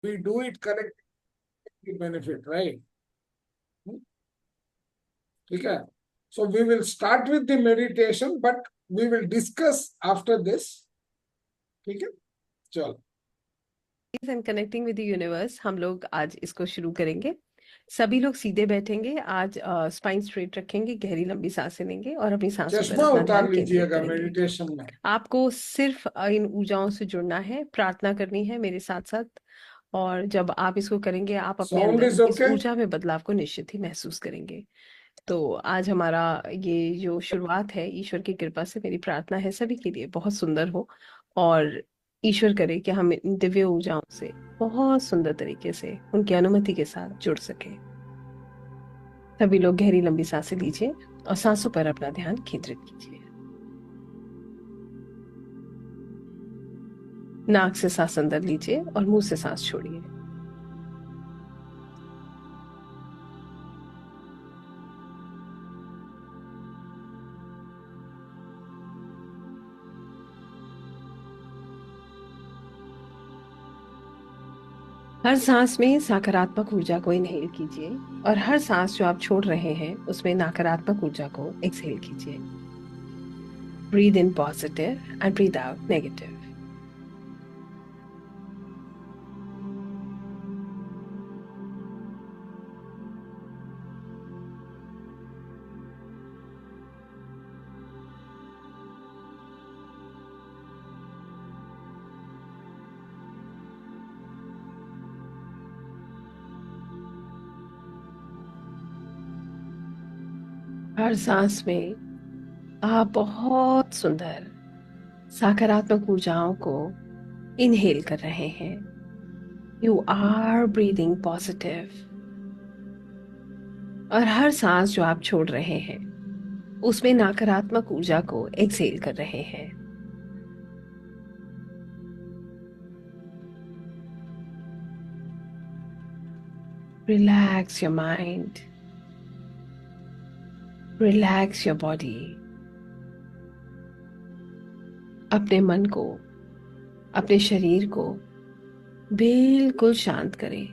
we do it correctly benefit, right? ठीक है. So we will start with the meditation, but we will discuss after this. ठीक है, चलो. And connecting with the universe हम लोग आज इसको शुरू करेंगे. सभी लोग सीधे बैठेंगे. आज स्पाइन स्ट्रेट रखेंगे, गहरी लंबी सांसें लेंगे और अपनी सांसों पर चश्मा अपना ध्यान उतार केंद्रित लीजिएगा करेंगे. मेडिटेशन में. आपको सिर्फ इन ऊर्जाओं से जुड़ना है, प्रार्थना करनी है मेरे साथ साथ. और जब आप इसको करेंगे आप अपने साउंड अंदर इज इस ओके. ऊर्जा में बदलाव को निश्चित ही महसूस करेंगे. तो आज हमारा ये जो शुरुआत है, ईश्वर की कृपा से मेरी प्रार्थना है सभी के लिए बहुत सुंदर हो. और ईश्वर करे कि हम इन दिव्य ऊर्जाओं से बहुत सुंदर तरीके से उनकी अनुमति के साथ जुड़ सके. सभी लोग गहरी लंबी सांसें लीजिए और सांसों पर अपना ध्यान केंद्रित कीजिए. नाक से सांस अंदर लीजिए और मुंह से सांस छोड़िए. हर सांस में सकारात्मक ऊर्जा को इनहेल कीजिए और हर सांस जो आप छोड़ रहे हैं उसमें नकारात्मक ऊर्जा को एक्सहेल कीजिए. Breathe in positive and breathe out negative. हर सांस में आप बहुत सुंदर सकारात्मक ऊर्जाओं को इनहेल कर रहे हैं. You are breathing positive. और हर सांस जो आप छोड़ रहे हैं उसमें नकारात्मक ऊर्जा को एक्सहेल कर रहे हैं. Relax your mind. Relax your body. अपने मन को, अपने शरीर को बिल्कुल शांत करें.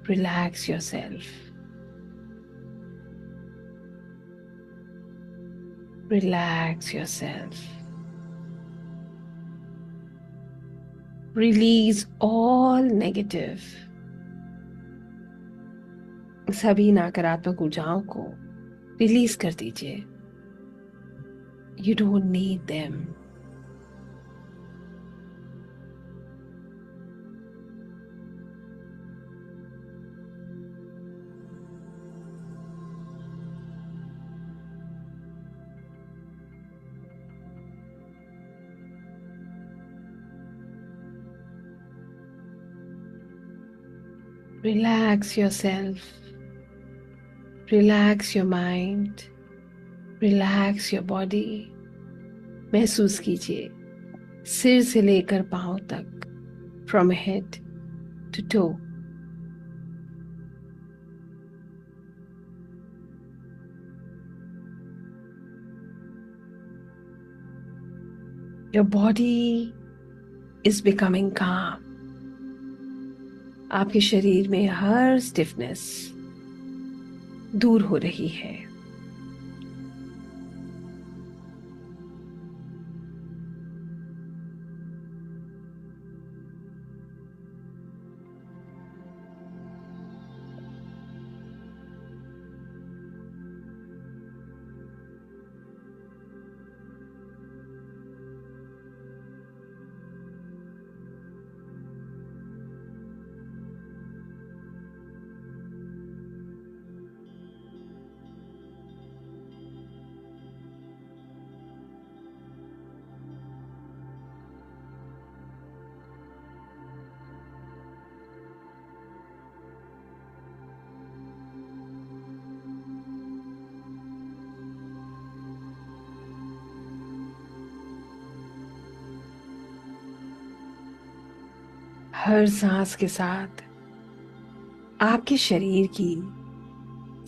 Relax yourself. Relax yourself. Release all negative. सभी नकारात्मक ऊर्जाओं को रिलीज कर दीजिए. You don't need them. Relax yourself. Relax your mind. Relax your body. महसूस कीजिए सिर से लेकर पांव तक, from head to toe. Your body is becoming calm. आपके शरीर में हर स्टिफनेस दूर हो रही है. हर सांस के साथ आपके शरीर की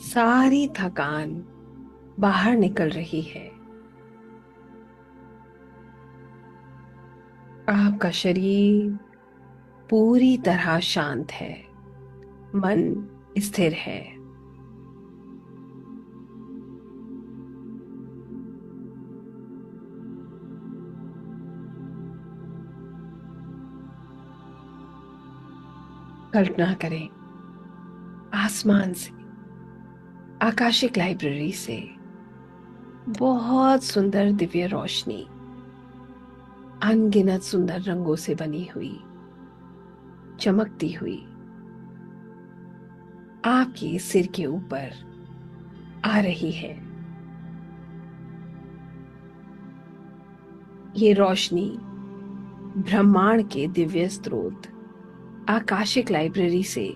सारी थकान बाहर निकल रही है. आपका शरीर पूरी तरह शांत है, मन स्थिर है। कल्पना करें, आसमान से, आकाशिक लाइब्रेरी से बहुत सुंदर दिव्य रोशनी, अनगिनत सुंदर रंगों से बनी हुई, चमकती हुई आपके सिर के ऊपर आ रही है। ये रोशनी ब्रह्मांड के दिव्य स्रोत आकाशिक लाइब्रेरी से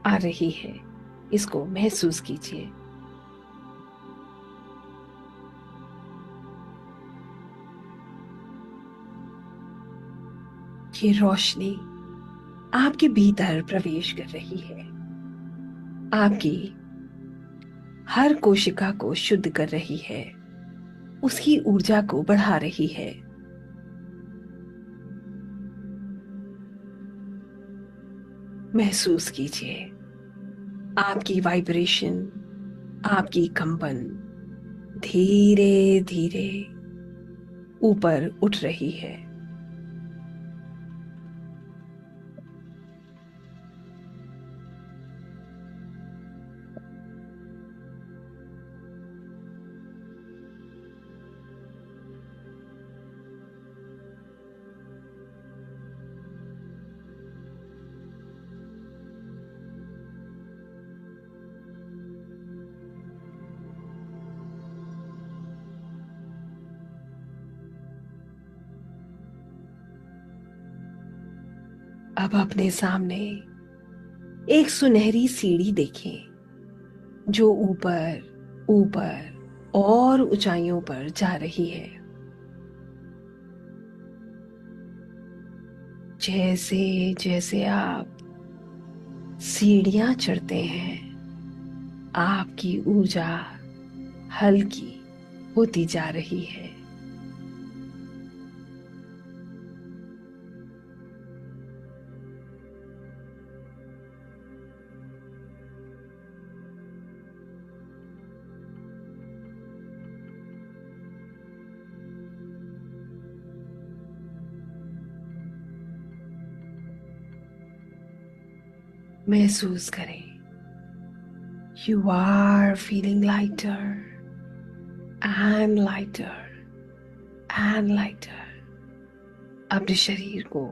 आ रही है। इसको महसूस कीजिए। ये रोशनी आपके भीतर प्रवेश कर रही है, आपकी हर कोशिका को शुद्ध कर रही है, उसकी ऊर्जा को बढ़ा रही है। महसूस कीजिए आपकी वाइब्रेशन, आपकी कंपन धीरे धीरे ऊपर उठ रही है। अब अपने सामने एक सुनहरी सीढ़ी देखें जो ऊपर ऊपर और ऊंचाइयों पर जा रही है। जैसे जैसे आप सीढ़ियां चढ़ते हैं, आपकी ऊर्जा हल्की होती जा रही है। महसूस करें, you are feeling lighter and lighter and lighter. अपने शरीर को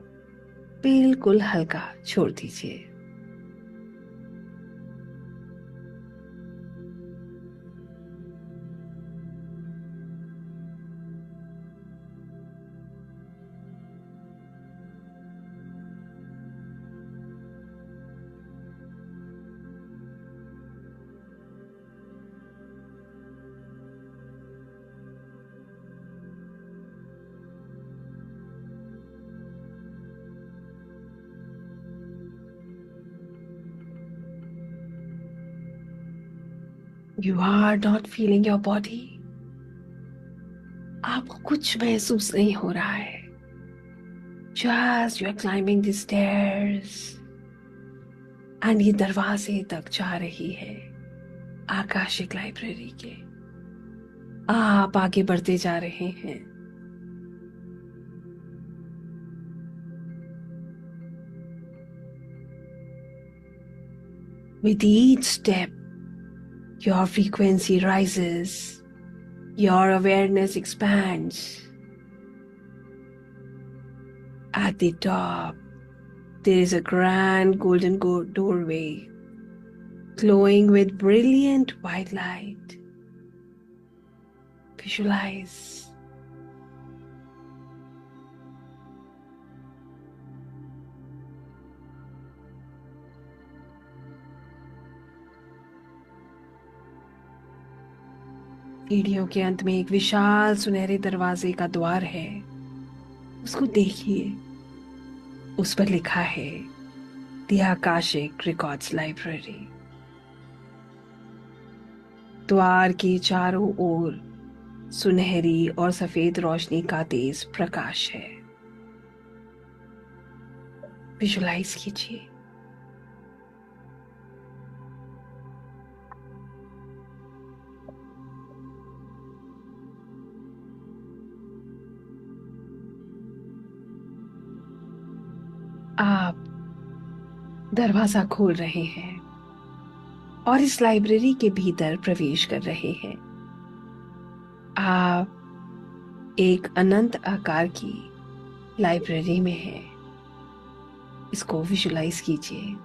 बिल्कुल हल्का छोड़ दीजिए। You are not feeling your body. आपको कुछ महसूस नहीं हो रहा है। Just you are climbing the stairs and ये दरवाजे तक जा रही है आकाशिक लाइब्रेरी के। आप आगे बढ़ते जा रहे हैं। With each step, your frequency rises, your awareness expands. At the top, there is a grand golden doorway glowing with brilliant white light. Visualize. सीढ़ियों के अंत में एक विशाल सुनहरे दरवाजे का द्वार है। उसको देखिए, उस पर लिखा है द आकाशिक रिकॉर्ड्स लाइब्रेरी। द्वार के चारों ओर सुनहरी और सफेद रोशनी का तेज प्रकाश है। विजुलाइज कीजिए। आप दरवाजा खोल रहे हैं और इस लाइब्रेरी के भीतर प्रवेश कर रहे हैं। आप एक अनंत आकार की लाइब्रेरी में हैं। इसको विजुलाइज कीजिए।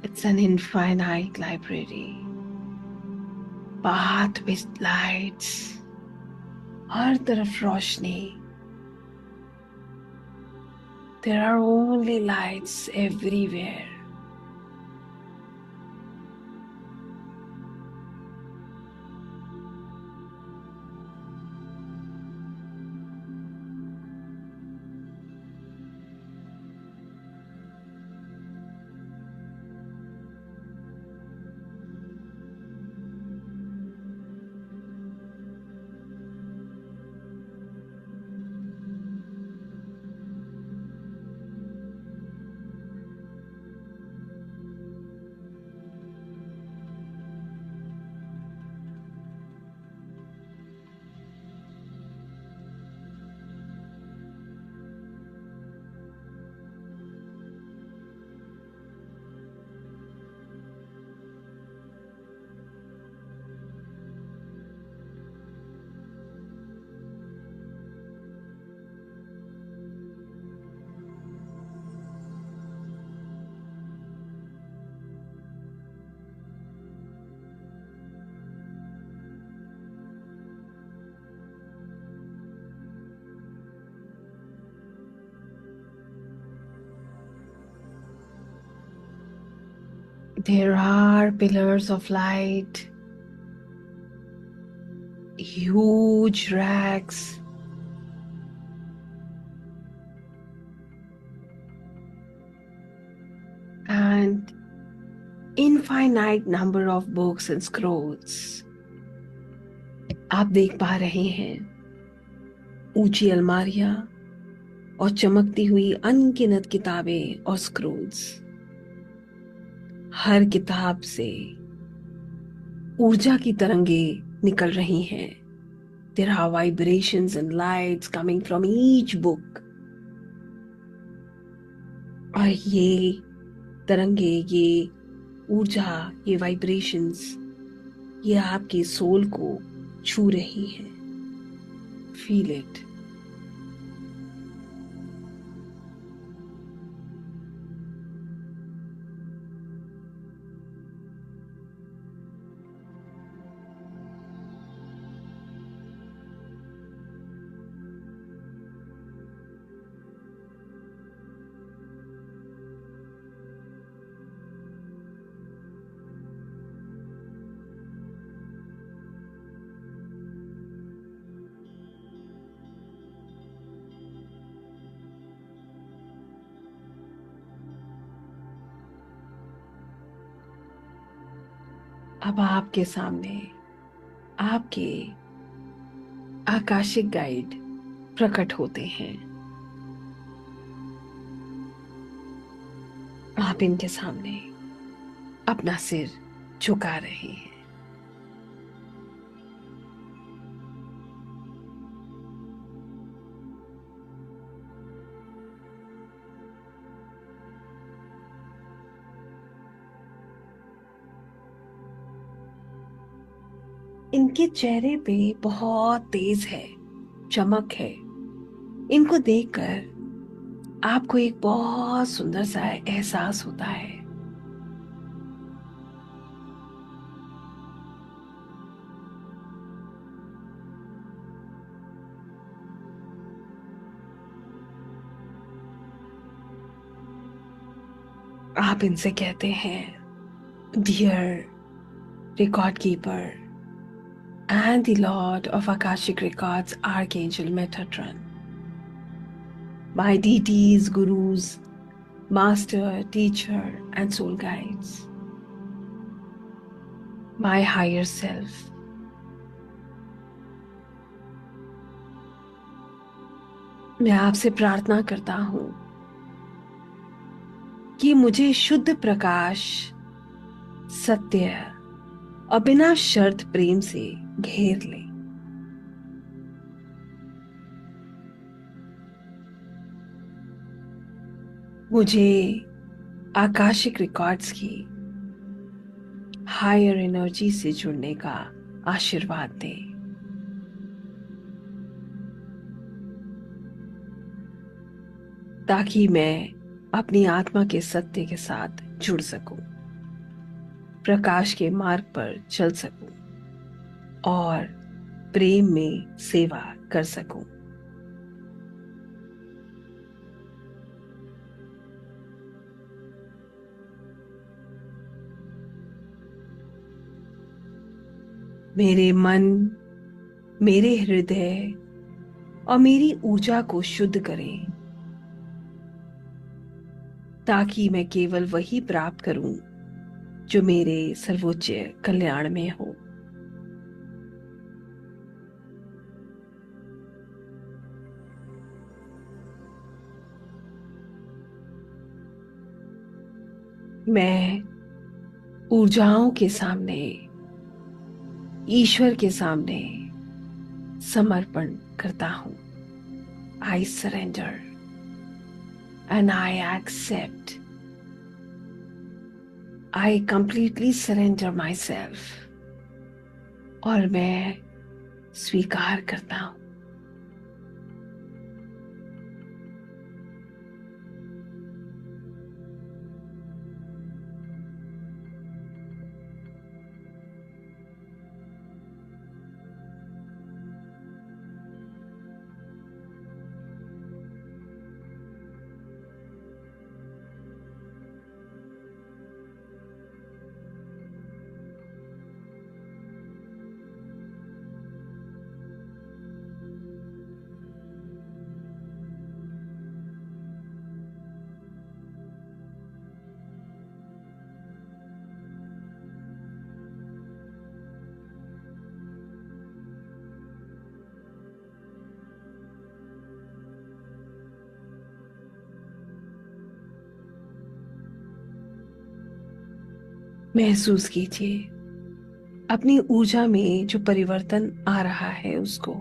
It's an infinite library, path with lights, हर तरफ रोशनी। There are only lights everywhere. There are pillars of light, huge racks, and infinite number of books and scrolls. आप देख पा रहे हैं ऊंची अलमारियां और चमकती हुई अनगिनत किताबें और स्क्रोल्स। हर किताब से ऊर्जा की तरंगें निकल रही हैं। There are vibrations and lights coming from each book. और ये तरंगे, ये ऊर्जा, ये वाइब्रेशंस, ये आपके सोल को छू रही हैं। Feel it. अब आपके सामने आपके आकाशिक गाइड प्रकट होते हैं। आप इनके सामने अपना सिर झुका रहे हैं। इनके चेहरे पे बहुत तेज है, चमक है। इनको देखकर आपको एक बहुत सुंदर सा एहसास होता है। आप इनसे कहते हैं, dear record keeper and the Lord of Akashic Records, Archangel Metatron, my deities, gurus, master, teacher, and soul guides. my higher self. मैं आपसे प्रार्थना करता हूं कि मुझे शुद्ध प्रकाश, सत्य और बिना शर्त प्रेम से घेर ले। मुझे आकाशिक रिकॉर्ड्स की हायर एनर्जी से जुड़ने का आशीर्वाद दे। ताकि मैं अपनी आत्मा के सत्य के साथ जुड़ सकूं, प्रकाश के मार्ग पर चल सकूं और प्रेम में सेवा कर सकूं। मेरे मन, मेरे हृदय और मेरी ऊर्जा को शुद्ध करें, ताकि मैं केवल वही प्राप्त करूं जो मेरे सर्वोच्च कल्याण में हो। मैं ऊर्जाओं के सामने, ईश्वर के सामने समर्पण करता हूं। I surrender and I accept. I completely surrender myself. और मैं स्वीकार करता हूं। महसूस कीजिए अपनी ऊर्जा में जो परिवर्तन आ रहा है उसको।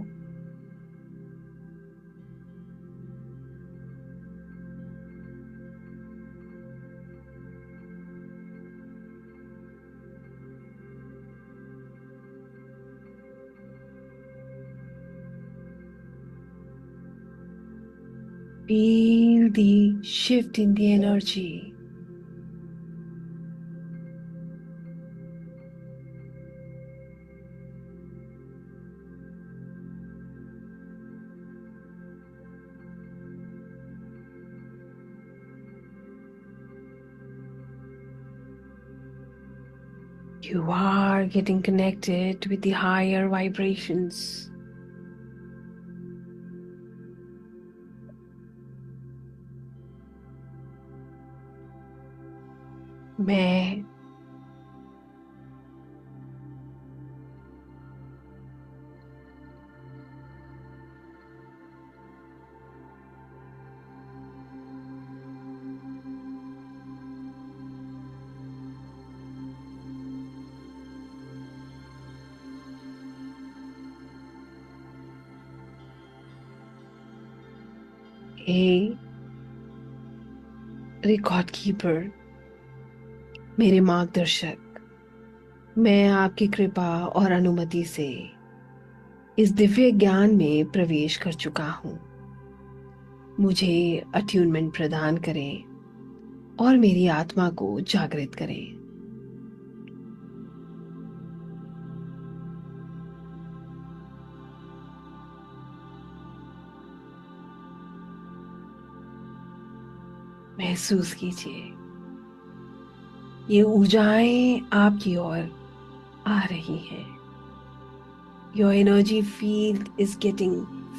Feel the shift in the energy. You are getting connected with the higher vibrations. मैं ए रिकॉर्ड कीपर, मेरे मार्गदर्शक, मैं आपकी कृपा और अनुमति से इस दिव्य ज्ञान में प्रवेश कर चुका हूं। मुझे अट्यूनमेंट प्रदान करें और मेरी आत्मा को जागृत करें। महसूस कीजिए ये ऊर्जाएं आपकी ओर आ रही हैं। Your energy field is getting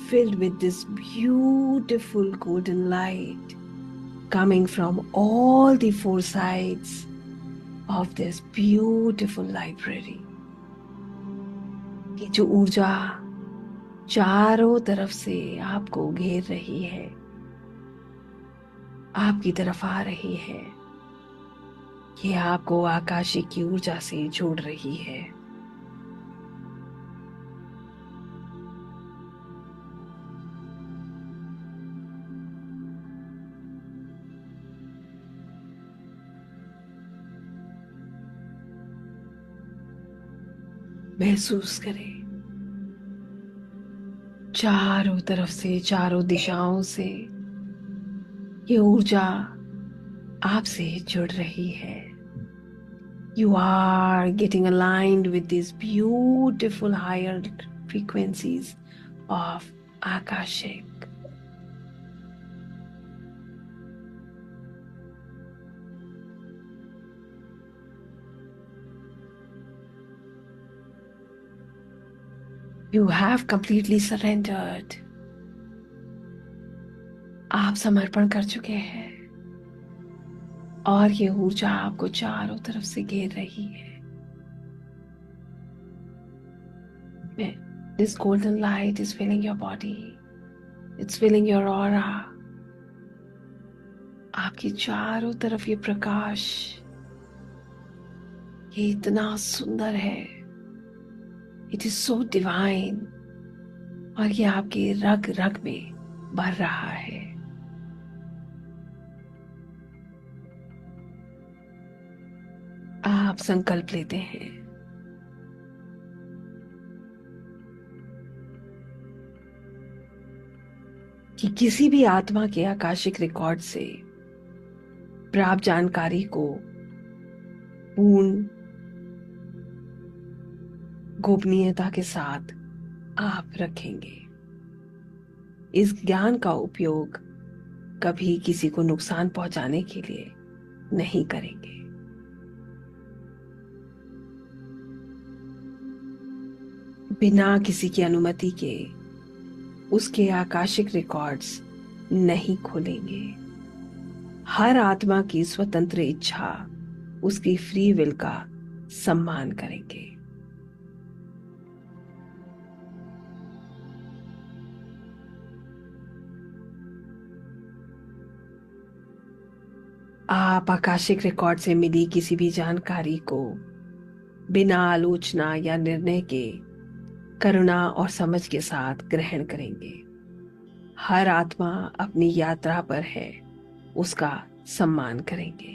filled with this beautiful golden light coming from all the four sides of this beautiful library. कि जो ऊर्जा चारों तरफ से आपको घेर रही है, आपकी तरफ आ रही है, ये आपको आकाशिक की ऊर्जा से जोड़ रही है। महसूस करें चारों तरफ से, चारों दिशाओं से ये ऊर्जा आपसे जुड़ रही है। You are getting aligned with these beautiful higher frequencies of Akashic. You have completely surrendered. आप समर्पण कर चुके हैं और ये ऊर्जा आपको चारों तरफ से घेर रही है। This golden light is filling your body. It's filling your aura. आपके चारों तरफ ये प्रकाश, ये इतना सुंदर है। It is so divine. और ये आपके रग रग में भर रहा है। आप संकल्प लेते हैं कि किसी भी आत्मा के आकाशिक रिकॉर्ड से प्राप्त जानकारी को पूर्ण गोपनीयता के साथ आप रखेंगे। इस ज्ञान का उपयोग कभी किसी को नुकसान पहुंचाने के लिए नहीं करेंगे। बिना किसी की अनुमति के उसके आकाशिक रिकॉर्ड्स नहीं खोलेंगे। हर आत्मा की स्वतंत्र इच्छा, उसकी फ्री विल का सम्मान करेंगे। आप आकाशिक रिकॉर्ड से मिली किसी भी जानकारी को बिना आलोचना या निर्णय के करुणा और समझ के साथ ग्रहण करेंगे। हर आत्मा अपनी यात्रा पर है, उसका सम्मान करेंगे।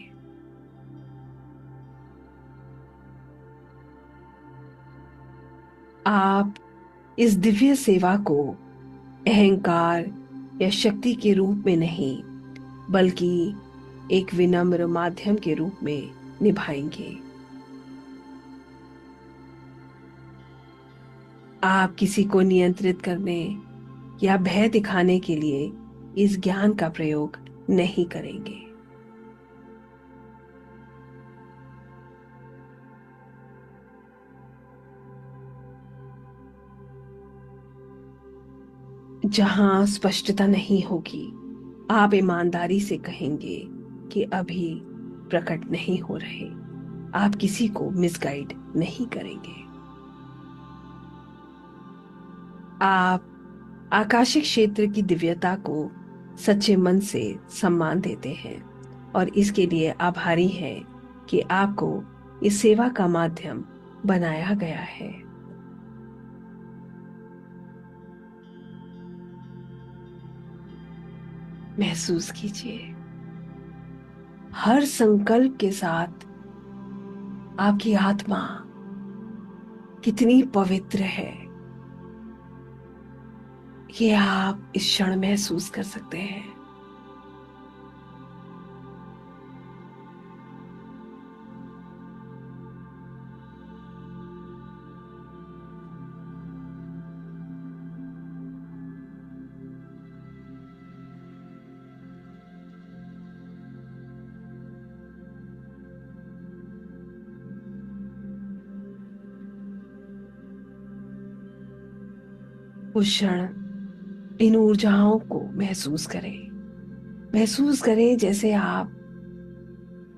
आप इस दिव्य सेवा को अहंकार या शक्ति के रूप में नहीं, बल्कि एक विनम्र माध्यम के रूप में निभाएंगे। आप किसी को नियंत्रित करने या भय दिखाने के लिए इस ज्ञान का प्रयोग नहीं करेंगे। जहां स्पष्टता नहीं होगी, आप ईमानदारी से कहेंगे कि अभी प्रकट नहीं हो रहे। आप किसी को मिसगाइड नहीं करेंगे। आप आकाशिक क्षेत्र की दिव्यता को सच्चे मन से सम्मान देते हैं और इसके लिए आभारी हैं कि आपको इस सेवा का माध्यम बनाया गया है। महसूस कीजिए हर संकल्प के साथ आपकी आत्मा कितनी पवित्र है, ये आप इस क्षण महसूस कर सकते हैं। उस क्षण इन ऊर्जाओं को महसूस करें। महसूस करें जैसे आप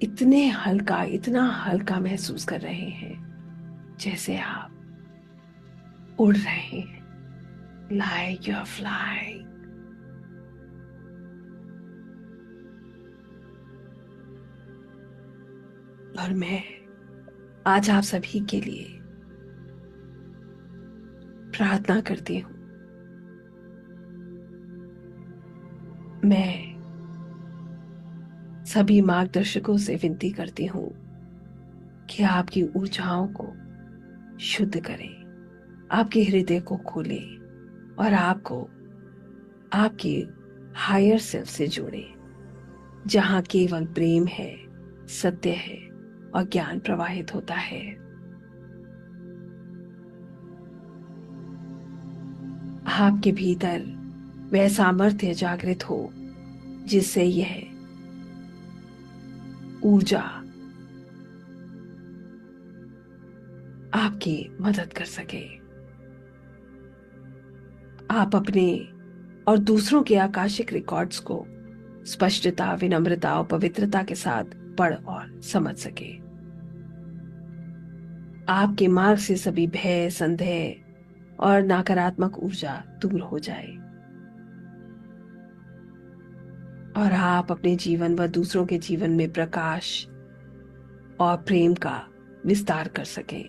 इतना हल्का महसूस कर रहे हैं, जैसे आप उड़ रहे हैं, लाइक यू आर फ्लाइंग। और मैं आज आप सभी के लिए प्रार्थना करती हूँ। मैं सभी मार्गदर्शकों से विनती करती हूँ कि आपकी ऊर्जाओं को शुद्ध करें, आपके हृदय को खोलें और आपको आपके हायर सेल्फ से जोड़ें, जहां केवल प्रेम है, सत्य है और ज्ञान प्रवाहित होता है। आपके भीतर वह सामर्थ्य जागृत हो जिससे यह ऊर्जा आपकी मदद कर सके। आप अपने और दूसरों के आकाशिक रिकॉर्ड्स को स्पष्टता, विनम्रता और पवित्रता के साथ पढ़ और समझ सके। आपके मार्ग से सभी भय, संदेह और नकारात्मक ऊर्जा दूर हो जाए और आप अपने जीवन व दूसरों के जीवन में प्रकाश और प्रेम का विस्तार कर सके।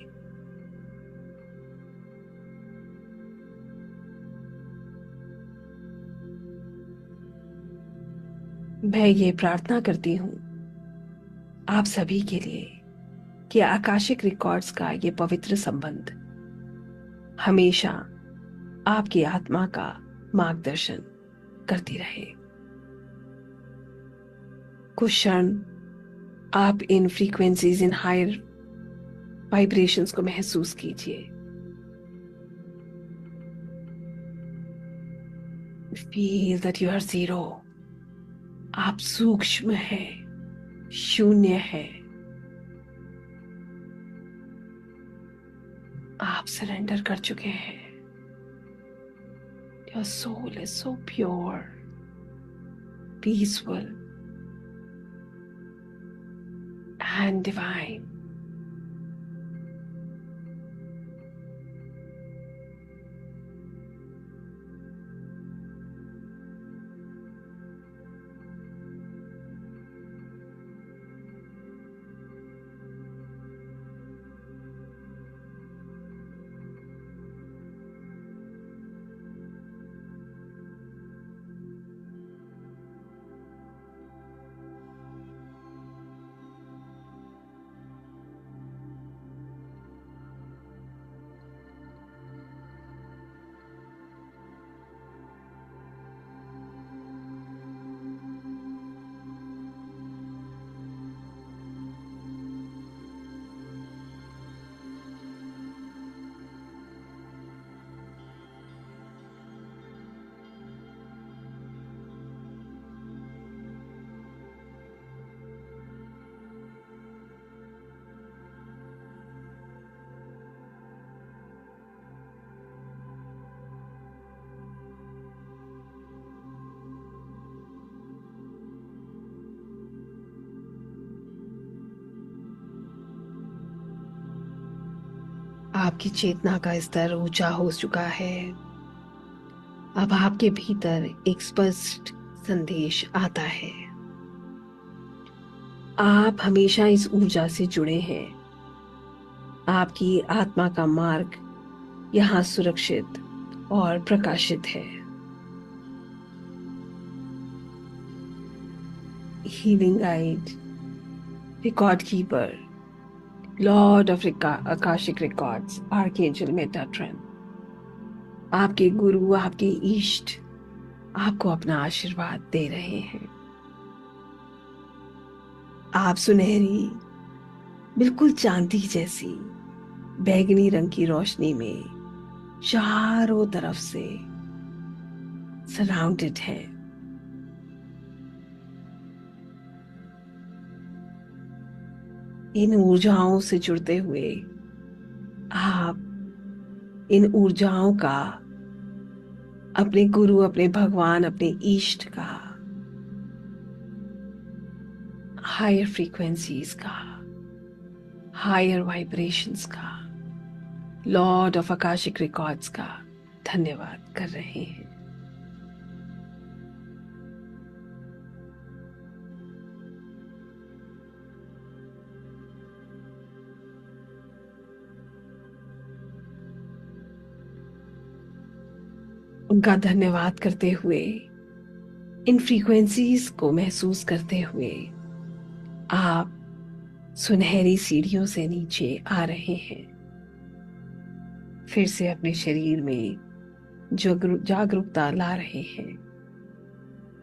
मैं ये प्रार्थना करती हूँ आप सभी के लिए कि आकाशिक रिकॉर्ड्स का ये पवित्र संबंध हमेशा आपकी आत्मा का मार्गदर्शन करती रहे। कुछ क्षण आप इन फ्रीक्वेंसीज, इन हायर वाइब्रेशंस को महसूस कीजिए। Feel that you are zero. आप सूक्ष्म हैं, शून्य है। आप सरेंडर कर चुके हैं। Your soul is so pure, peaceful and divine. आपकी चेतना का स्तर ऊंचा हो चुका है। अब आपके भीतर एक स्पष्ट संदेश आता है। आप हमेशा इस ऊर्जा से जुड़े हैं। आपकी आत्मा का मार्ग यहाँ सुरक्षित और प्रकाशित है। Healing guide, record keeper, Lord of Akashic records, archangel Metatron, आपके गुरु, आपके इष्ट आपको अपना आशीर्वाद दे रहे हैं। आप सुनहरी, बिल्कुल चांदी जैसी बैगनी रंग की रोशनी में चारों तरफ से सराउंडेड है। इन ऊर्जाओं से जुड़ते हुए आप इन ऊर्जाओं का, अपने गुरु, अपने भगवान, अपने इष्ट का, हायर फ्रीक्वेंसीज का, हायर वाइब्रेशंस का लॉर्ड ऑफ आकाशिक रिकॉर्ड्स का धन्यवाद कर रहे हैं। उनका धन्यवाद करते हुए, इन फ्रीक्वेंसीज को महसूस करते हुए आप सुनहरी सीढ़ियों से नीचे आ रहे हैं। फिर से अपने शरीर में जागरूकता ला रहे हैं।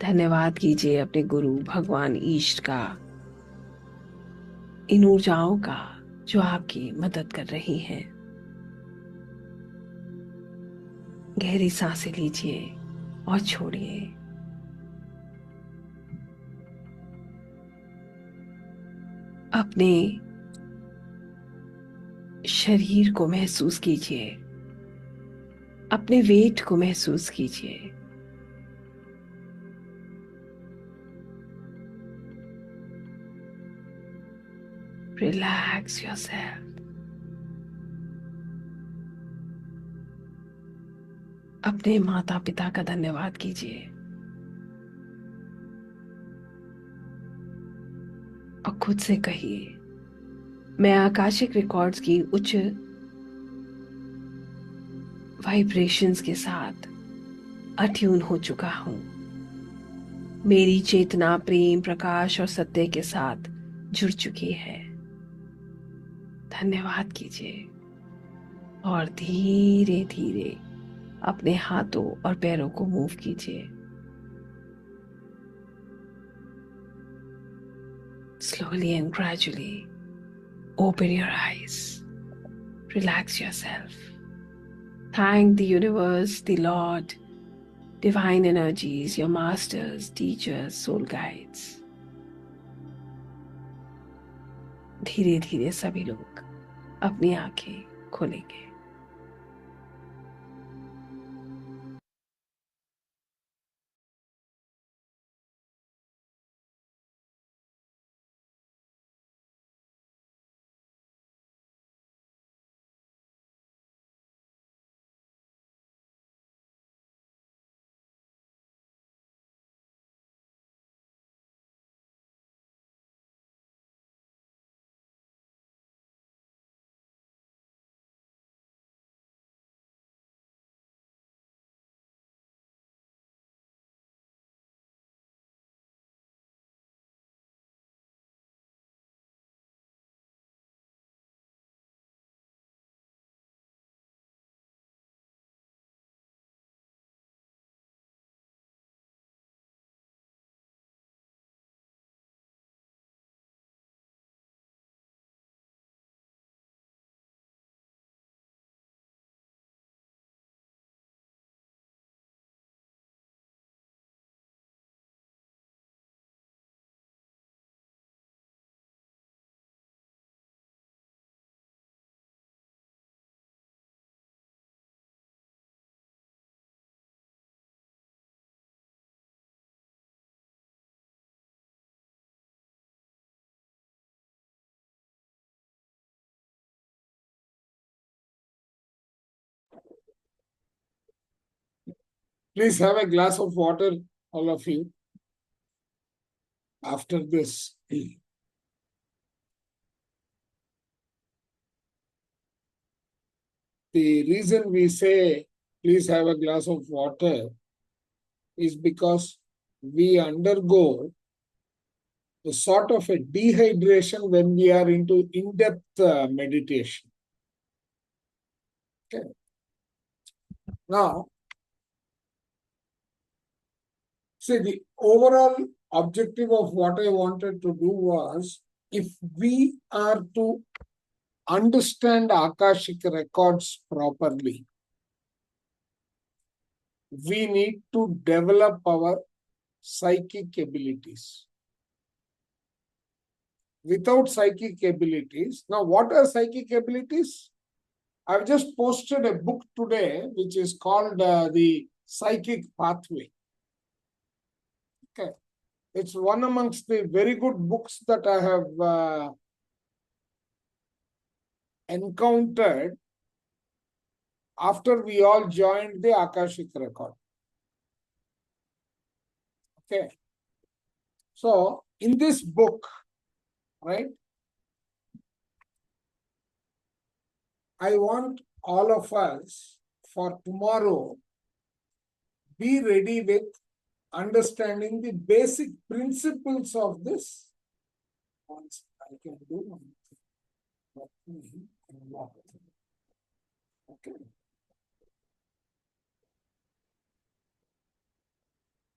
धन्यवाद कीजिए अपने गुरु भगवान ईष्ट का, इन ऊर्जाओं का जो आपकी मदद कर रही हैं। गहरी सांसें लीजिए और छोड़िए। अपने शरीर को महसूस कीजिए, अपने वेट को महसूस कीजिए। Relax yourself. अपने माता पिता का धन्यवाद कीजिए और खुद से कहिए, मैं आकाशिक रिकॉर्ड्स की उच्च वाइब्रेशंस के साथ अट्यून हो चुका हूं। मेरी चेतना प्रेम, प्रकाश और सत्य के साथ जुड़ चुकी है। धन्यवाद कीजिए और धीरे धीरे अपने हाथों और पैरों को मूव कीजिए। Slowly and gradually open your eyes. Relax yourself. Thank the universe, the Lord, divine energies, your masters, teachers, soul guides. धीरे धीरे सभी लोग अपनी आंखें खोलेंगे। Please have a glass of water, all of you, after this. The reason we say, please have a glass of water, is because we undergo a sort of a dehydration when we are into in-depth meditation. Okay. Now, see, the overall objective of what I wanted to do was, if we are to understand Akashic records properly, we need to develop our psychic abilities. Without psychic abilities, now what are psychic abilities? I've just posted a book today which is called The Psychic Pathway. Okay. It's one amongst the very good books that I have encountered after we all joined the Akashic record. Okay. So in this book, right, I want all of us for tomorrow be ready with understanding the basic principles of this. Once I can do one thing. Let me unlock it. Okay.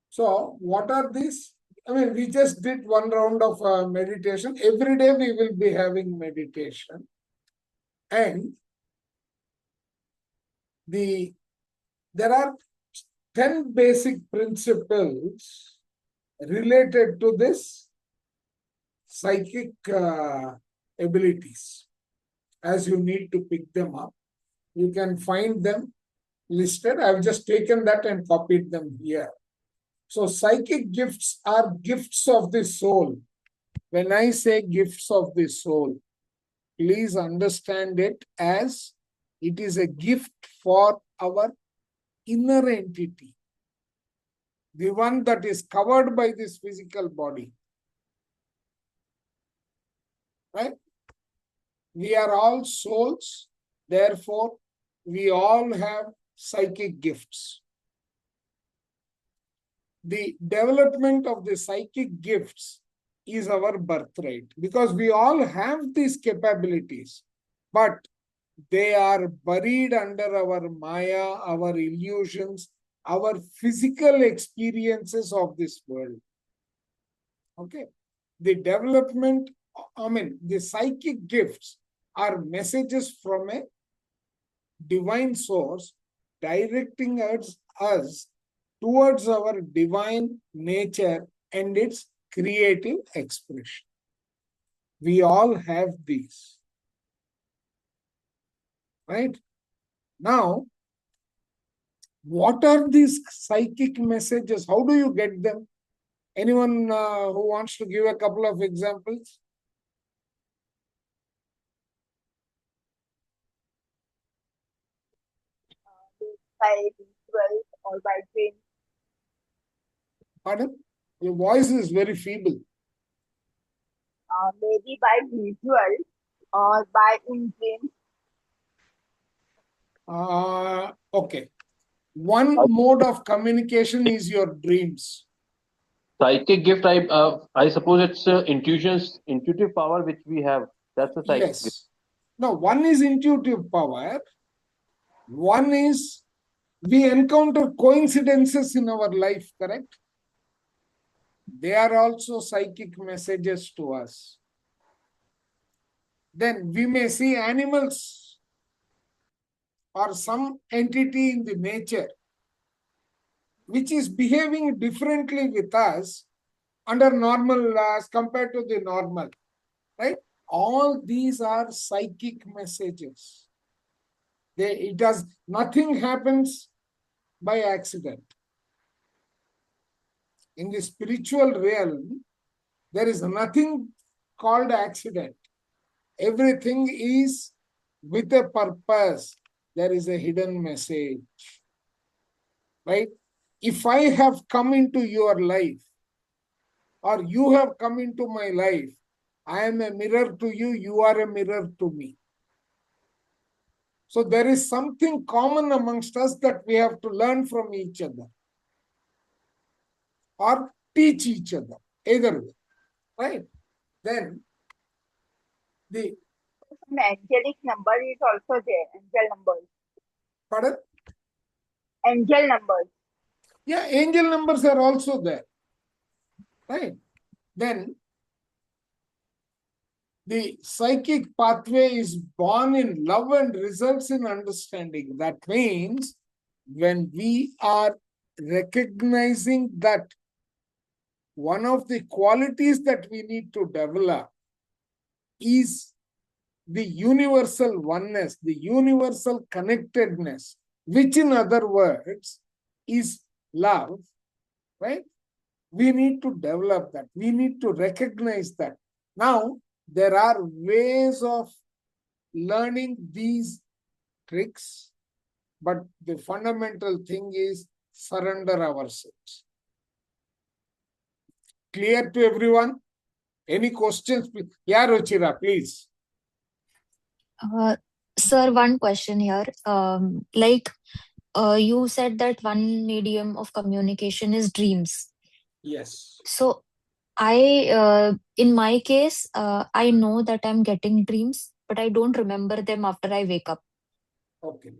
So what are these? I mean, we just did one round of meditation. Every day we will be having meditation. And there are 10 basic principles related to this psychic abilities. As you need to pick them up, you can find them listed. I've just taken that and copied them here. So psychic gifts are gifts of the soul. When I say gifts of the soul, please understand it as it is a gift for our inner entity, the one that is covered by this physical body. Right? We are all souls, therefore, we all have psychic gifts. The development of the psychic gifts is our birthright because we all have these capabilities, but they are buried under our Maya, our illusions, our physical experiences of this world. Okay. The development, the psychic gifts are messages from a divine source directing us towards our divine nature and its creative expression. We all have these. Right? Now, what are these psychic messages? How do you get them? Anyone who wants to give a couple of examples? By rituals or by dreams. Pardon? Your voice is very feeble. Maybe by visual or by in dreams. Okay. One mode of communication is your dreams. Psychic gift, I suppose it's intuitive power which we have. That's the psychic gift. Yes. Now, one is intuitive power. One is we encounter coincidences in our life, correct? They are also psychic messages to us. Then we may see animals or some entity in the nature which is behaving differently with us under normal as compared to the normal, right? All these are psychic messages. Nothing happens by accident. In the spiritual realm, there is nothing called accident. Everything is with a purpose. There is a hidden message. Right? If I have come into your life, or you have come into my life, I am a mirror to you, you are a mirror to me. So there is something common amongst us that we have to learn from each other or teach each other, either way, right? Then the angelic number is also there, angel numbers. Pardon? Angel numbers. Yeah, angel numbers are also there, right? Then the psychic pathway is born in love and results in understanding. That means when we are recognizing that one of the qualities that we need to develop is the universal oneness, the universal connectedness, which in other words is love, right? We need to develop that. We need to recognize that. Now, there are ways of learning these tricks, but the fundamental thing is surrender ourselves. Clear to everyone? Any questions? Yeah, Ruchira, please. Sir, one question here. You said that one medium of communication is dreams. Yes. So in my case, I know that I'm getting dreams, but I don't remember them after I wake up. Okay.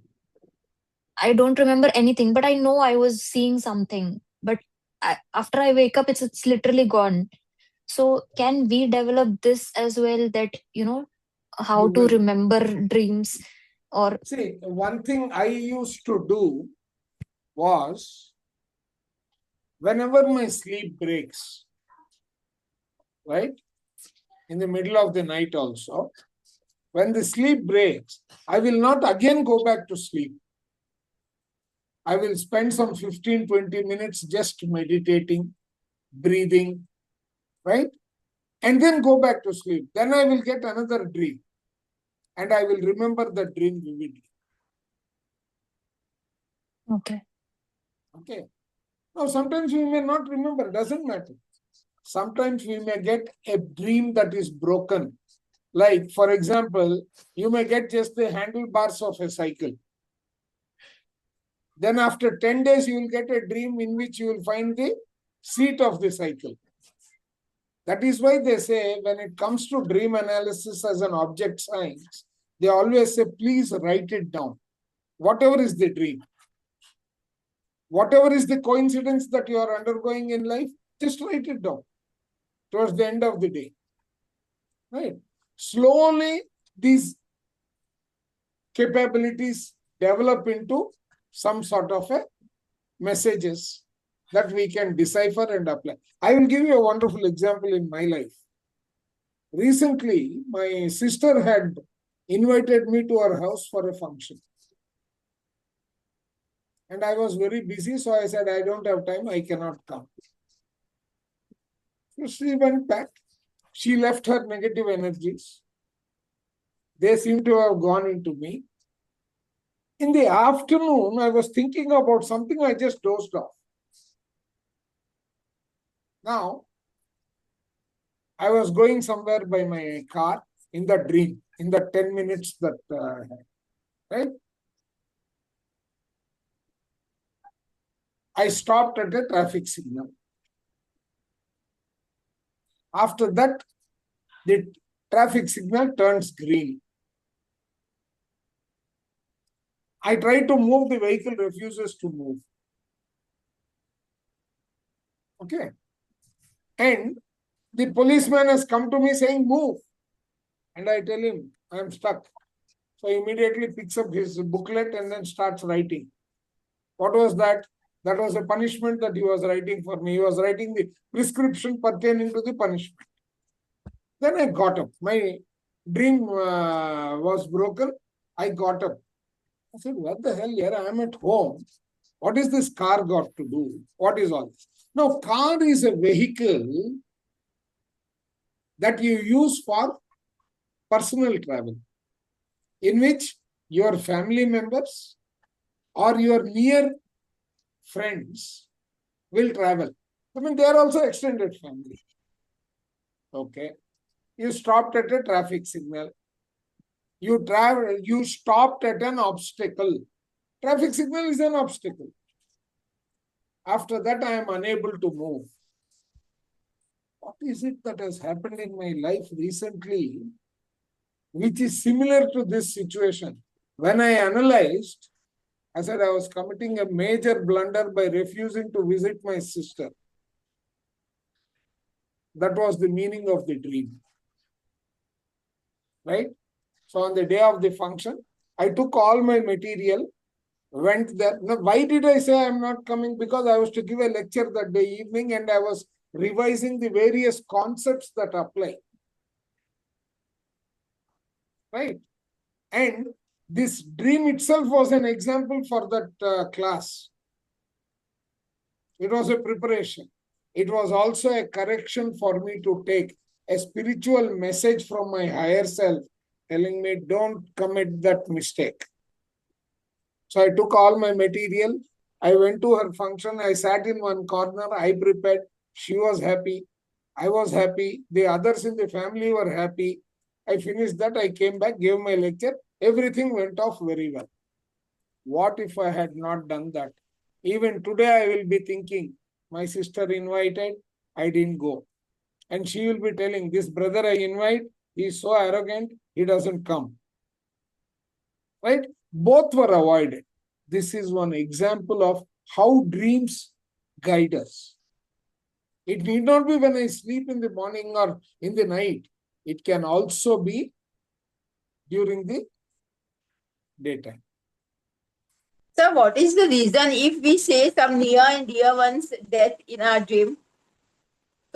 I don't remember anything, but I know I was seeing something. But after I wake up, it's literally gone. So can we develop this as well? That how You to will. remember dreams, or See, one thing I used to do was whenever my sleep breaks, right, in the middle of the night also, when the sleep breaks, I will not again go back to sleep. I will spend some 15-20 minutes just meditating, breathing, right? And then go back to sleep. Then I will get another dream. And I will remember the dream vividly. okay. Okay. Now, sometimes we may not remember, doesn't matter. Sometimes we may get a dream that is broken. Like, for example, you may get just the handlebars of a cycle. Then after 10 days, you will get a dream in which you will find the seat of the cycle. That is why they say when it comes to dream analysis as an object science, they always say, please write it down. Whatever is the dream, whatever is the coincidence that you are undergoing in life, just write it down towards the end of the day. Right? Slowly, these capabilities develop into some sort of a messages that we can decipher and apply. I will give you a wonderful example in my life. Recently, my sister had invited me to her house for a function. And I was very busy, so I said, I don't have time, I cannot come. So she went back. She left her negative energies. They seem to have gone into me. In the afternoon, I was thinking about something, I just dozed off. Now, I was going somewhere by my car in the dream, in the 10 minutes that I had, right? I stopped at a traffic signal. After that, the traffic signal turns green. I try to move, the vehicle refuses to move. Okay. And the policeman has come to me saying, move. And I tell him, I am stuck. So he immediately picks up his booklet and then starts writing. What was that? That was a punishment that he was writing for me. He was writing the prescription pertaining to the punishment. Then I got up. My dream was broken. I got up. I said, what the hell here? I am at home. What is this car got to do? What is all this? Now, car is a vehicle that you use for personal travel, in which your family members or your near friends will travel. I mean, they are also extended family. Okay. You stopped at a traffic signal. You stopped at an obstacle. Traffic signal is an obstacle. After that, I am unable to move. What is it that has happened in my life recently, which is similar to this situation? When I analyzed, I said I was committing a major blunder by refusing to visit my sister. That was the meaning of the dream. Right? So on the day of the function, I took all my material, went there. Now, why did I say I'm not coming? Because I was to give a lecture that day evening and I was revising the various concepts that apply. Right? And this dream itself was an example for that class. It was a preparation. It was also a correction for me to take a spiritual message from my higher self, telling me don't commit that mistake. So I took all my material. I went to her function. I sat in one corner. I prepared. She was happy. I was happy. The others in the family were happy. I finished that. I came back, gave my lecture. Everything went off very well. What if I had not done that? Even today, I will be thinking, my sister invited, I didn't go. And she will be telling, this brother I invite, he is so arrogant, he doesn't come. Right? Both were avoided. This is one example of how dreams guide us. It need not be when I sleep in the morning or in the night. It can also be during the daytime. So what is the reason if we say some near and dear one's death in our dream?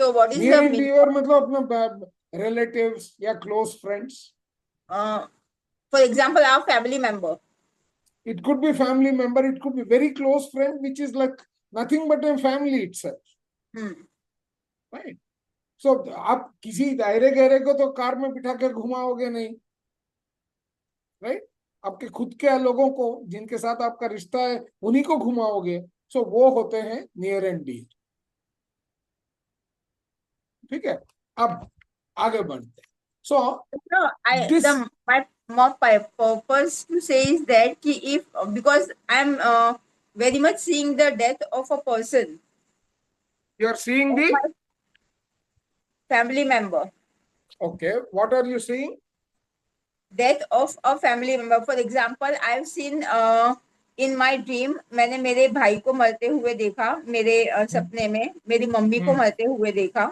So what is Near the and meaning? dear मतलब अपना relatives या close friends. For example, our family member. It could be family member, it could be very close friend, which is like nothing but a family itself. Right? So आप किसी दायरे गहरे को तो car में बिठा के घुमाओगे नहीं. Right? आपके खुद के लोगों को जिनके साथ आपका रिश्ता है उन्हीं को घुमाओगे. So वो होते हैं near and dear. ठीक है, अब आगे बढ़ते हैं. So No, this my purpose to say is that कि if because I'm very much seeing the death of a person, you are seeing of the my family member, okay. What are you seeing? death of a family member. For example, I've seen in my dream मैंने मेरे भाई को मरते हुए देखा, मेरे सपने में मेरी मम्मी को मरते हुए देखा.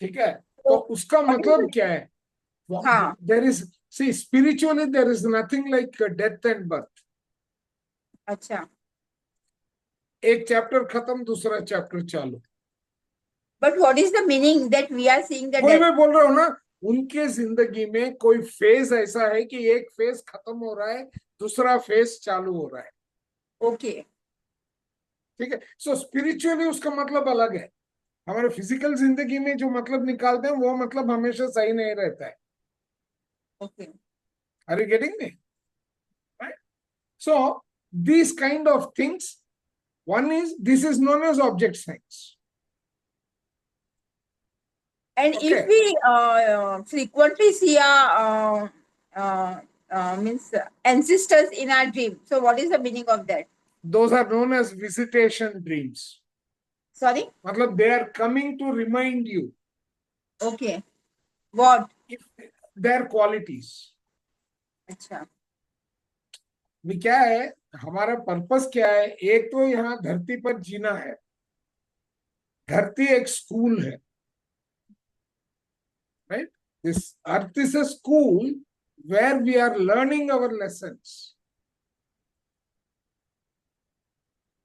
ठीक है, तो उसका मतलब क्या है? हाँ. There is, see, spiritually there is nothing like death and birth. अच्छा. एक चैप्टर खत्म, दूसरा चैप्टर चालू. But what is the meaning that we are seeing the वही death? मैं बोल रहा हूँ ना, उनके जिंदगी में कोई फेज ऐसा है कि एक फेज खत्म हो रहा है, दूसरा फेज चालू हो रहा है. ओके. ठीक है, सो स्पिरिचुअली उसका मतलब अलग है. हमारे फिजिकल जिंदगी में जो मतलब निकालते हैं वो मतलब हमेशा सही नहीं रहता है. Okay. Are you getting me? Right? So these kind of things, one is, this is known as object science. And Okay. if we frequently see our means ancestors in our dream, so what is the meaning of that? Those are known as visitation dreams. Sorry? मतलब they are coming to remind you Okay. What? if their qualities. अच्छा. भी क्या है, हमारा purpose क्या है? एक तो यहाँ धरती पर जीना है. धरती एक स्कूल है. Right? This earth is a school where we are learning our lessons.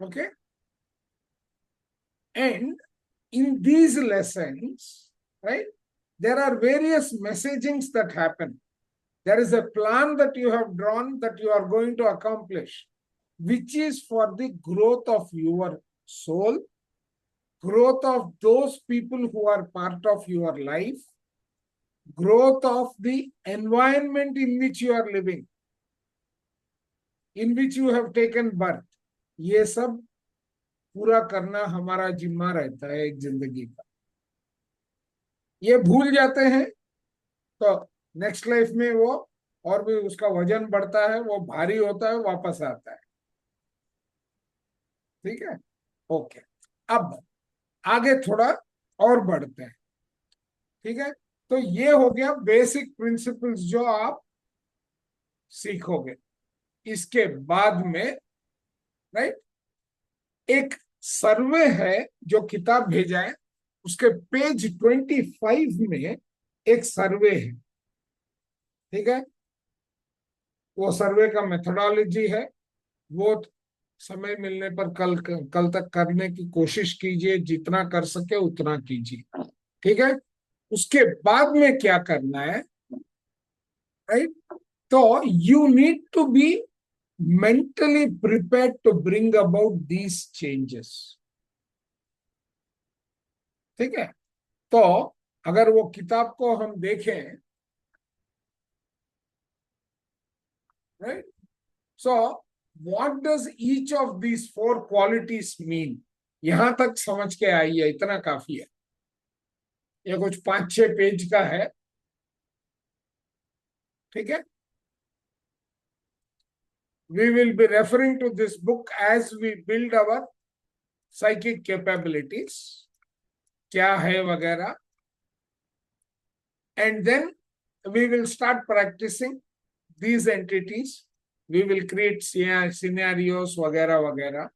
Okay? And in these lessons, right, there are various messagings that happen. There is a plan that you have drawn that you are going to accomplish, which is for the growth of your soul, growth of those people who are part of your life, growth of the environment in which you are living, in which you have taken birth. ये सब पूरा करना हमारा जिम्मा रहता है एक जिंदगी का. ये भूल जाते हैं तो नेक्स्ट लाइफ में वो और भी उसका वजन बढ़ता है, वो भारी होता है, वापस आता है. ठीक है, ओके. अब आगे थोड़ा और बढ़ते हैं. ठीक है, तो ये हो गया बेसिक प्रिंसिपल्स जो आप सीखोगे. इसके बाद में राइट एक सर्वे है जो किताब भेजा है, उसके पेज 25 में एक सर्वे है. ठीक है, वो सर्वे का मेथोडोलॉजी है, वो समय मिलने पर कल तक करने की कोशिश कीजिए, जितना कर सके उतना कीजिए. ठीक है, उसके बाद में क्या करना है? राइट, तो you need to be mentally prepared to bring about these changes. ठीक है, तो अगर वो किताब को हम देखें, right? So what does each of these four qualities mean? यहां तक समझ के आइए, इतना काफी है। ये कुछ 5-6 पेज का है, ठीक है? We will be referring to this book as we build our psychic capabilities, क्या है वगैरह, and then we will start practicing these entities. We will create scenarios वगैरह वगैरह,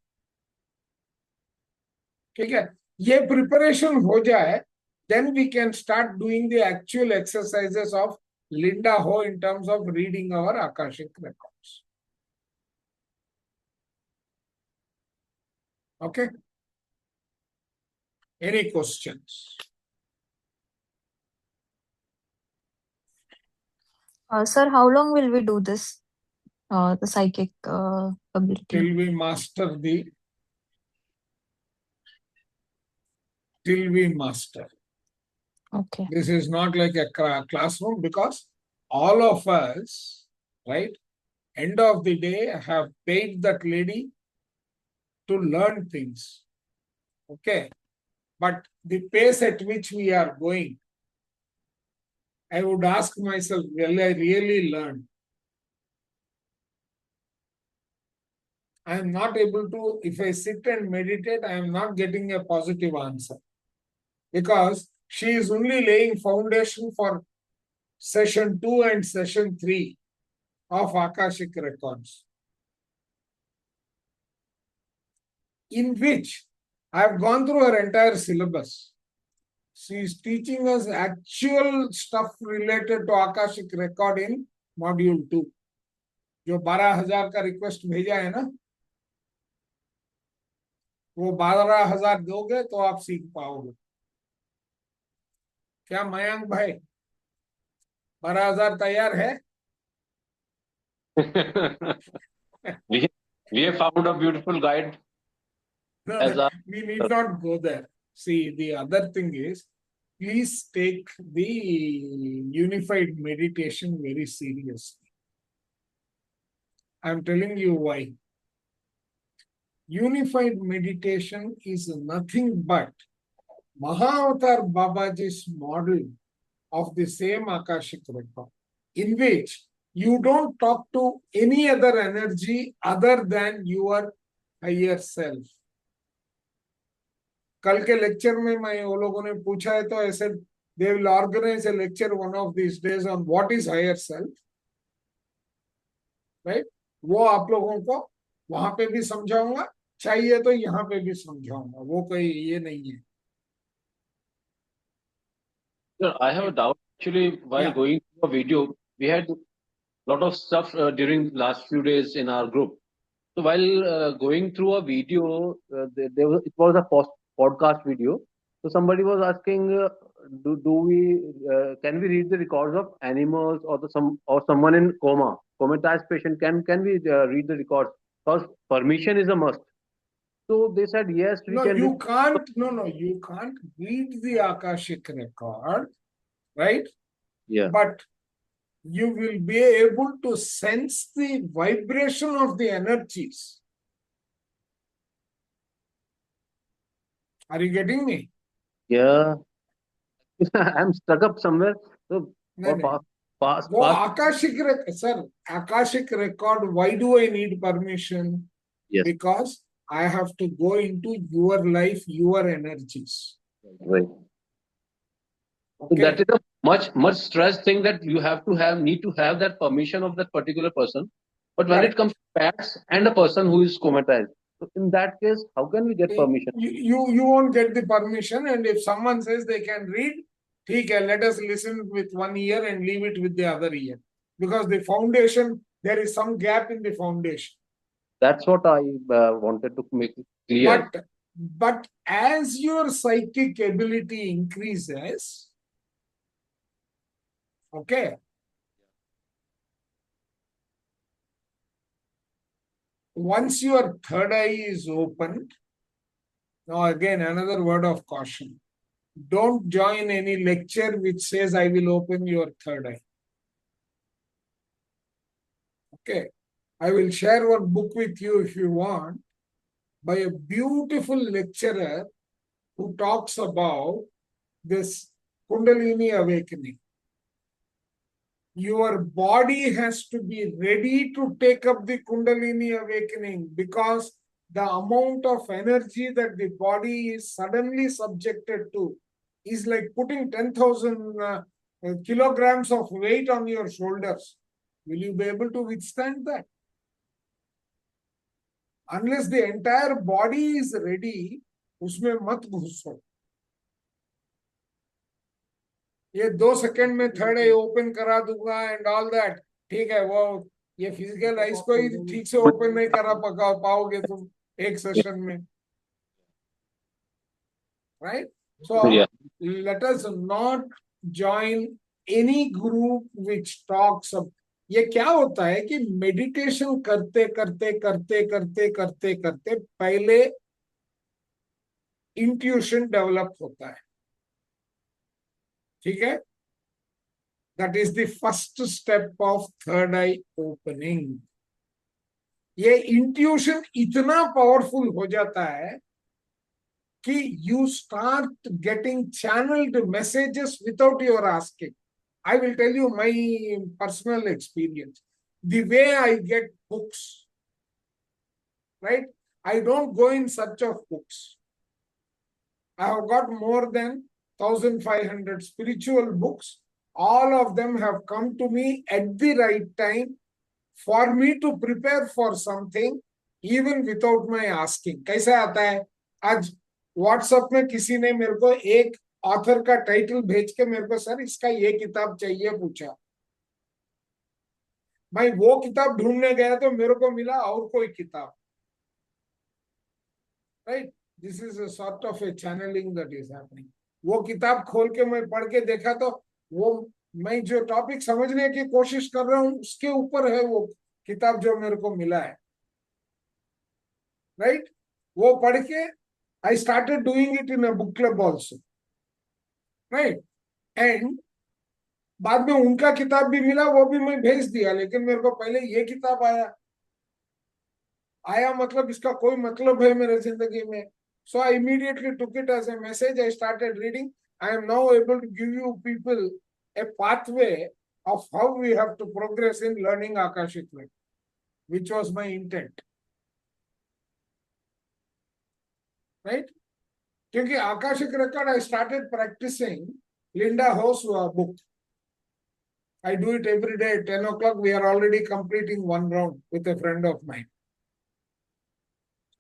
ठीक है? ये preparation हो जाए, then we can start doing the actual exercises of Linda Ho in terms of reading our Akashic records. Okay? Any questions? Sir, how long will we do this? The psychic ability. Till we master till we master. Okay. This is not like a classroom, because all of us, right, end of the day, have paid that lady to learn things. Okay. But the pace at which we are going, I would ask myself, will I really learn? I am not able to, if I sit and meditate, I am not getting a positive answer, because she is only laying foundation for session 2 and session 3 of Akashic records, in which I have gone through her entire syllabus. She is teaching us actual stuff related to Akashic record in module 2. जो 12,000 का request भेजा है ना, वो 12,000 दोगे तो आप सीख पाओगे। क्या मयंक भाई, 12,000 तैयार है? we have found a beautiful guide. No, As a- we need not go there. See, the other thing is, please take the unified meditation very seriously. I'm telling you why. Unified meditation is nothing but Mahavatar Babaji's model of the same Akashic record, in which you don't talk to any other energy other than your higher self. कल के lecture में मैं वो लोगों ने पूछा है, तो ऐसे they will organize a lecture one of these days on what is higher self, right? वो आप लोगों को वहां पे भी समझाऊंगा, चाहिए तो यहाँ पे भी समझाऊंगा, वो कोई ये नहीं है। Sir, I have a doubt. Actually, while Yeah. going through a video, we had a lot of stuff during last few days in our group. So while going through a video, it was a podcast video. So somebody was asking, can we read the records of animals or someone in comatized patient? Can we read the records? Because permission is a must. So they said yes, we No, can. you can't. No, you can't read the Akashic record, right? Yeah. But you will be able to sense the vibration of the energies. Are you getting me? Yeah. I'm stuck up somewhere. So No. past. वो Akashic record, why do I need permission? Yes. Because I have to go into your life, your energies. Right. So Okay. that is a much stress thing, that you need to have that permission of that particular person. But when Right. it comes to pets and a person who is comatized, so in that case, how can we get permission? You won't get the permission, and if someone says they can read, ठीक है, let us listen with one ear and leave it with the other ear, because the foundation, there is some gap in the foundation. That's what I wanted to make it clear. But as your psychic ability increases, okay, once your third eye is opened, now again another word of caution. Don't join any lecture which says I will open your third eye. Okay. I will share one book with you if you want, by a beautiful lecturer who talks about this Kundalini awakening. Your body has to be ready to take up the Kundalini awakening, because the amount of energy that the body is suddenly subjected to is like putting 10,000 kilograms of weight on your shoulders. Will you be able to withstand that? Unless the entire body is ready, उसमें मत घुसो. ये 2 second में third I open करा दूंगा and all that, ठीक है, वो ये फिजिकल आइज को ही ठीक से ओपन नहीं करा पाओगे तुम एक सेशन में, right? So let us not join any group which talks about. ये क्या होता है कि मेडिटेशन करते करते करते करते करते करते पहले इंट्यूशन डेवलप होता है, ठीक है? That is the first step of third I opening. ये इंट्यूशन इतना पावरफुल हो जाता है कि you start getting channelled messages without your asking. I will tell you my personal experience. The way I get books, right? I don't go in search of books. I have got more than 1,500 spiritual books. All of them have come to me at the right time for me to prepare for something, even without my asking. कैसे आता है? आज WhatsApp में किसी ने मेरे को एक ऑथर का टाइटल भेज के मेरे को, सर इसका ये किताब चाहिए, पूछा. मैं वो किताब ढूंढने गया तो मेरे को मिला और कोई किताब, right? This is a sort of a channelling that is happening. वो किताब खोल के मैं पढ़ के देखा तो वो मैं जो टॉपिक समझने की कोशिश कर रहा हूँ उसके ऊपर है वो किताब जो मेरे को मिला है, राइट? वो पढ़ के I started doing it in a book club also, right? And बाद में उनका किताब भी मिला, वो भी मैं भेज दिया, लेकिन मेरे को पहले ये किताब आया मतलब इसका कोई मतलब है मेरे जिंदगी में. So I immediately took it as a message. I started reading. I am now able to give you people a pathway of how we have to progress in learning Akashic Record, which was my intent, right? क्योंकि Akashic Record I started practicing Linda Ho's book. I do it every day at 10 o'clock. We are already completing one round with a friend of mine.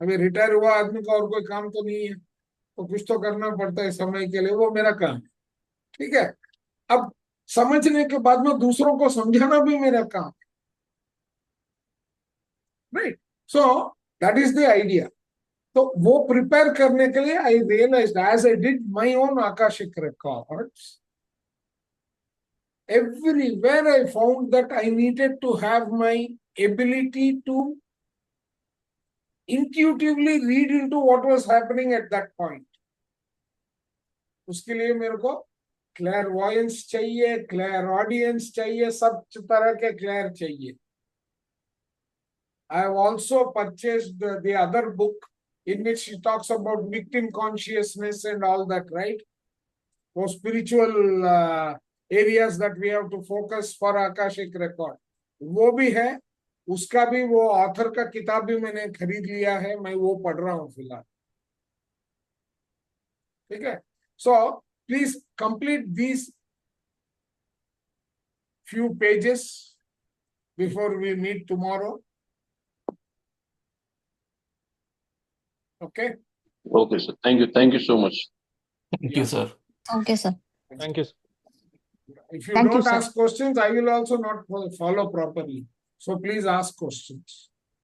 अभी retire हुआ आदमी का और कोई काम तो नहीं है, तो कुछ तो करना पड़ता है समय के लिए, वो मेरा काम है, ठीक है? अब समझने के बाद में दूसरों को समझाना भी मेरा काम, right? So that is the idea. तो वो प्रिपेयर करने के लिए I realised as I did my own Akashic records, everywhere I found that I needed to have my ability to intuitively read into what was happening at that point. उसके लिए मेरे को clairvoyance चाहिए, clairaudience चाहिए, सब तरह के clair चाहिए. I have also purchased the other book in which she talks about victim consciousness and all that, right? For spiritual areas that we have to focus for Akashic Record. वो भी है, उसका भी वो ऑथर का किताब भी मैंने खरीद लिया है, मैं वो पढ़ रहा हूँ फिलहाल, ठीक है? So please complete these few pages before we meet tomorrow. Okay? Okay, sir. Thank you so much. Thank you, sir. Okay, sir. Thank you. If you Thank you, don't sir. ask questions, I will also not follow properly. So please ask questions.